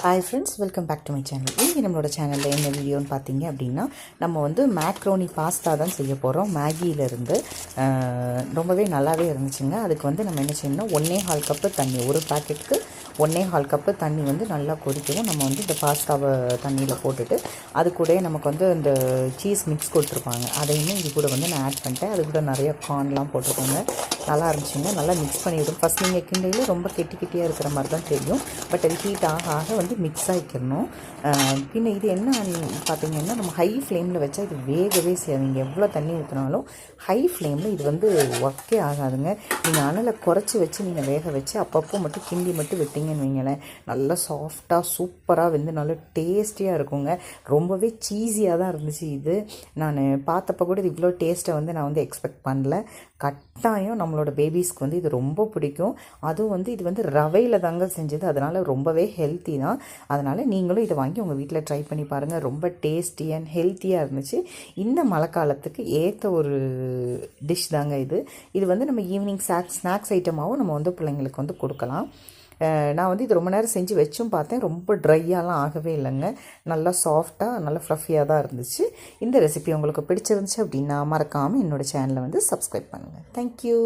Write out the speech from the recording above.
Hi friends, welcome back to my channel. இன்றைக்கி நம்மளோட சேனலில் என்ன வீடியோன்னு பார்த்தீங்க அப்படின்னா, நம்ம வந்து மேக்ரோனி பாஸ்தா தான் செய்ய போகிறோம். மேகியிலேருந்து ரொம்பவே நல்லாவே இருந்துச்சுங்க. அதுக்கு வந்து நம்ம என்ன செய்யணும்னா 1.25 கப்பு தண்ணி, ஒரு பேக்கெட்டுக்கு 1.25 கப்பு தண்ணி வந்து நல்லா கொதிக்கவும் நம்ம வந்து இந்த பாஸ்தாவை தண்ணியில் போட்டுட்டு அது கூட நமக்கு வந்து இந்த சீஸ் மிக்ஸ் கொடுத்துருப்பாங்க, அதையுமே இது கூட வந்து நான் ஆட் பண்ணிட்டேன். அது கூட நிறைய கார்ன்லாம் போட்டிருக்கோங்க. நல்லா இருந்துச்சுங்க. நல்லா மிக்ஸ் பண்ணிவிடும். ஃபஸ்ட் நீங்கள் கிண்டையில் ரொம்ப கெட்டியாக இருக்கிற மாதிரி தான் தெரியும். பட் அது ஹீட் ஆக ஆக வந்து மிக்ஸ் ஆகிக்கணும். பின்ன இது என்ன பார்த்தீங்கன்னா, நம்ம ஹை ஃப்ளேமில் வச்சா இது வேகவே செய்யாதீங்க. எவ்வளோ தண்ணி ஊற்றினாலும் ஹை ஃப்ளேமில் இது வந்து ஒர்க்கே ஆகாதுங்க. நீங்கள் அனலை குறைச்சி வச்சு நீங்கள் வேக வச்சு அப்பப்போ மட்டும் கிண்டி மட்டும் விட்டிங்கன்னு வைங்களேன், நல்லா சாஃப்டாக சூப்பராக வந்து நல்லா டேஸ்டியாக இருக்குங்க. ரொம்பவே சீஸியாக தான் இருந்துச்சு. இது நான் பார்த்தப்போ கூட இது இவ்வளோ டேஸ்ட்டை வந்து நான் வந்து எக்ஸ்பெக்ட் பண்ணல. கட்டாயம் நம்மளோட பேபிஸ்க்கு வந்து இது ரொம்ப பிடிக்கும். அதுவும் வந்து இது வந்து ரவையில் தாங்க செஞ்சது, அதனால் ரொம்பவே ஹெல்த்தி தான். அதனால் நீங்களும் இதை வாங்கி உங்கள் வீட்டில் ட்ரை பண்ணி பாருங்கள். ரொம்ப டேஸ்டி அண்ட் ஹெல்த்தியாக இருந்துச்சு. இந்த மழை காலத்துக்கு ஏற்ற ஒரு டிஷ் தாங்க இது. இது வந்து நம்ம ஈவினிங் ஸ்நாக்ஸ் ஐட்டமாகவும் நம்ம வந்து பிள்ளைங்களுக்கு வந்து கொடுக்கலாம். நான் வந்து இது ரொம்ப நேரம் செஞ்சு வச்சும் பார்த்தேன். ரொம்ப ட்ரையாலாம் ஆகவே இல்லைங்க. நல்லா சாஃப்டாக நல்லா ஃப்ளஃபியாக தான் இருந்துச்சு. இந்த ரெசிபி உங்களுக்கு பிடிச்சிருந்துச்சு அப்படின்னா மறக்காமல் என்னோடய சேனலை வந்து சப்ஸ்கிரைப் பண்ணுங்கள். தேங்க்யூ.